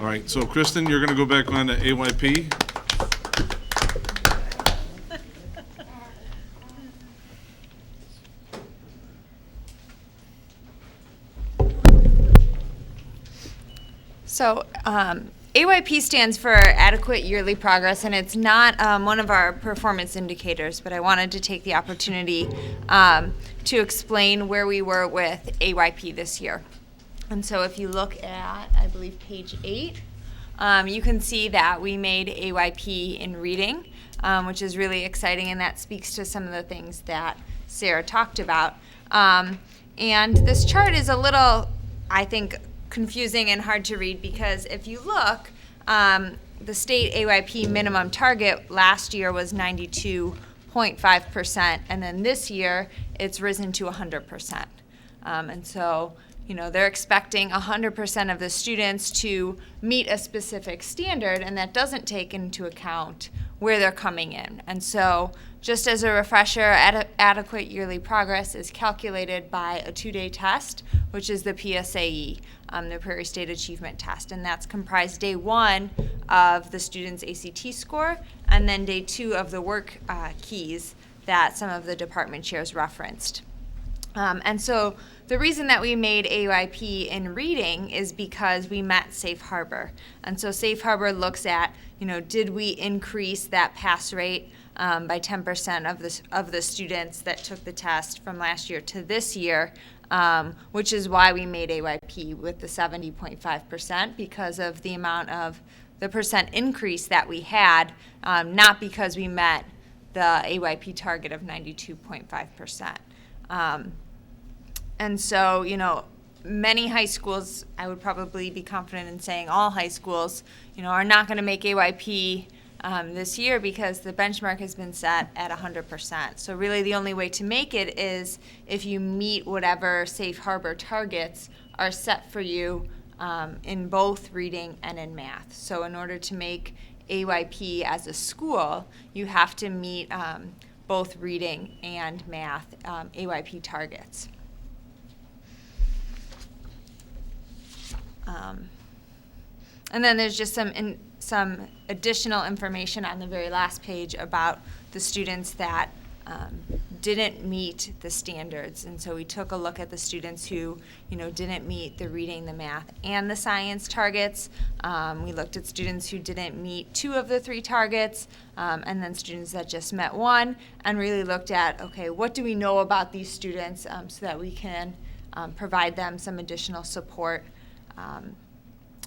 All right, so Kristen, you're going to go back on to AYP. So AYP stands for Adequate Yearly Progress, and it's not one of our performance indicators, but I wanted to take the opportunity to explain where we were with AYP this year. And so if you look at, I believe, page 8, you can see that we made AYP in reading, which is really exciting, and that speaks to some of the things that Sarah talked about. And this chart is a little, I think, confusing and hard to read because if you look, the state AYP minimum target last year was 92.5%, and then this year it's risen to 100%. And so, you know, they're expecting 100% of the students to meet a specific standard, and that doesn't take into account where they're coming in. And so, just as a refresher, adequate yearly progress is calculated by a 2-day test, which is the PSAE, the Prairie State Achievement Test. And that's comprised day 1 of the student's ACT score, and then day 2 of the work keys that some of the department chairs referenced. And so the reason that we made AYP in reading is because we met Safe Harbor. And so Safe Harbor looks at, you know, did we increase that pass rate by 10% of the students that took the test from last year to this year, which is why we made AYP with the 70.5% because of the amount of the percent increase that we had, not because we met the AYP target of 92.5%. And so, you know, many high schools, I would probably be confident in saying all high schools, you know, are not going to make AYP this year because the benchmark has been set at 100%. So really the only way to make it is if you meet whatever Safe Harbor targets are set for you in both reading and in math. So in order to make AYP as a school, you have to meet both reading and math AYP targets. And then there's just some additional information on the very last page about the students that didn't meet the standards. And so we took a look at the students who, you know, didn't meet the reading, the math, and the science targets. We looked at students who didn't meet 2 of the 3 targets, and then students that just met 1, and really looked at, okay, what do we know about these students so that we can provide them some additional support.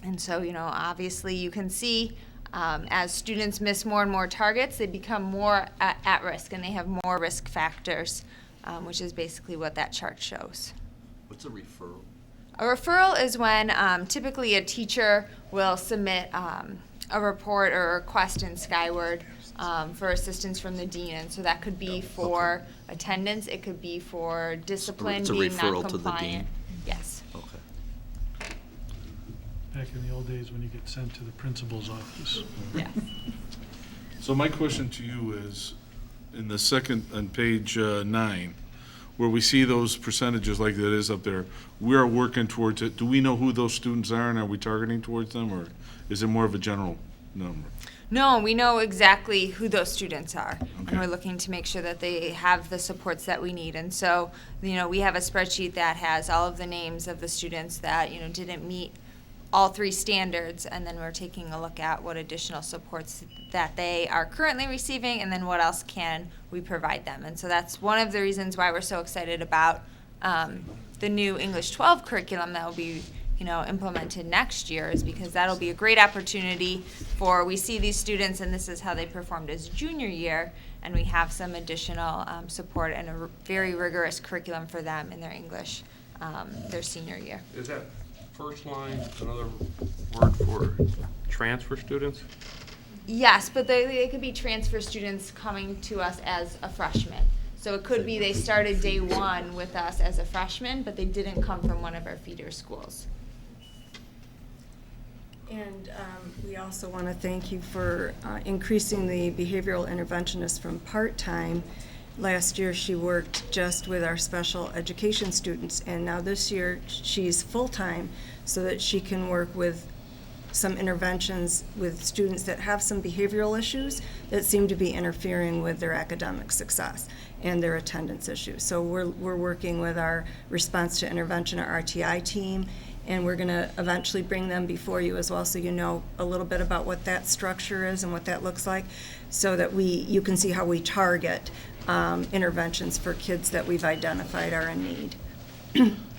And so, you know, obviously you can see as students miss more and more targets, they become more at risk and they have more risk factors, which is basically what that chart shows. What's a referral? A referral is when typically a teacher will submit a report or a request in Skyward for assistance from the dean. And so that could be for attendance, it could be for discipline, it's a being referral non-compliant. to the dean? Yes. Okay. Back in the old days when you get sent to the principal's office. Yes. So my question to you is, in the second, on page 9, where we see those percentages like that is up there, we are working towards it. Do we know who those students are, and are we targeting towards them, or is it more of a general number? No, we know exactly who those students are, Okay. and we're looking to make sure that they have the supports that we need. And so, you know, we have a spreadsheet that has all of the names of the students that, you know, didn't meet all 3 standards, and then we're taking a look at what additional supports that they are currently receiving, and then what else can we provide them. And so that's one of the reasons why we're so excited about the new English 12 curriculum that will be, you know, implemented next year, is because that'll be a great opportunity for, we see these students and this is how they performed as junior year, and we have some additional support and a very rigorous curriculum for them in their English their senior year. Is that first line another word for transfer students? Yes, but they could be transfer students coming to us as a freshman. So it could be they started day 1 with us as a freshman, but they didn't come from one of our feeder schools. And we also want to thank you for increasing the behavioral interventionist from part-time. Last year she worked just with our special education students, and now this year she's full-time so that she can work with some interventions with students that have some behavioral issues that seem to be interfering with their academic success and their attendance issues. So we're working with our response to intervention, our RTI team, and we're going to eventually bring them before you as well, so you know a little bit about what that structure is and what that looks like, so that you can see how we target interventions for kids that we've identified are in need.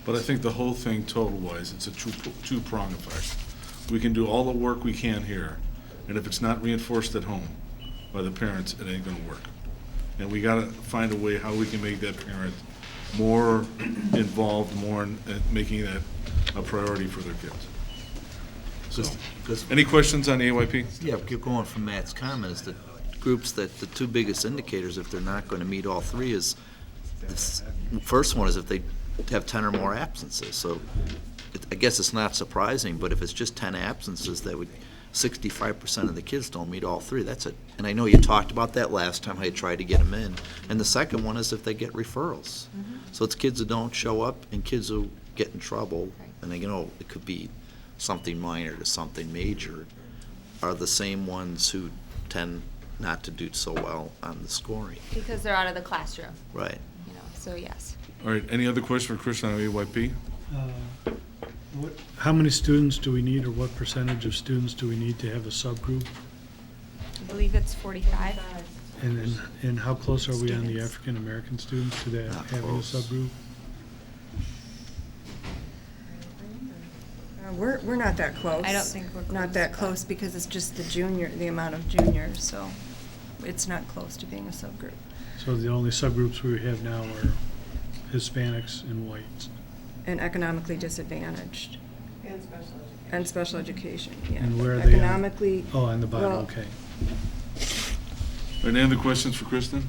But I think the whole thing, total-wise, it's a two-prong effect. We can do all the work we can here, and if it's not reinforced at home by the parents, it ain't gonna work. And we gotta find a way how we can make that parent more involved, more in making that a priority for their kids. So, any questions on the AYP? Yeah, keep going from Matt's comment, is that groups that the two biggest indicators, if they're not going to meet all three, is this first one is if they have 10 or more absences. So I guess it's not surprising, but if it's just 10 absences, that would 65% of the kids don't meet all three. That's it. And I know you talked about that last time, how you tried to get them in. And the second one is if they get referrals. So it's kids who don't show up and kids who get in trouble, and it could be something minor to something major, are the same ones who tend not to do so well on the scoring. Because they're out of the classroom, Right. so yes. All right, any other question for Chris on AYP? How many students do we need, or what percentage of students do we need to have a subgroup? I believe it's 45. And how close are we on the Students. African-American students to that, Not having a close. subgroup? We're not that close. I don't think we're Not close, that but- close, because it's just the amount of juniors, so it's not close to being a subgroup. So the only subgroups we have now are Hispanics and whites. And economically disadvantaged. And special education, yeah. And where are they on? Economically. Oh, on the bottom, well, okay. All right, any other questions for Kristen?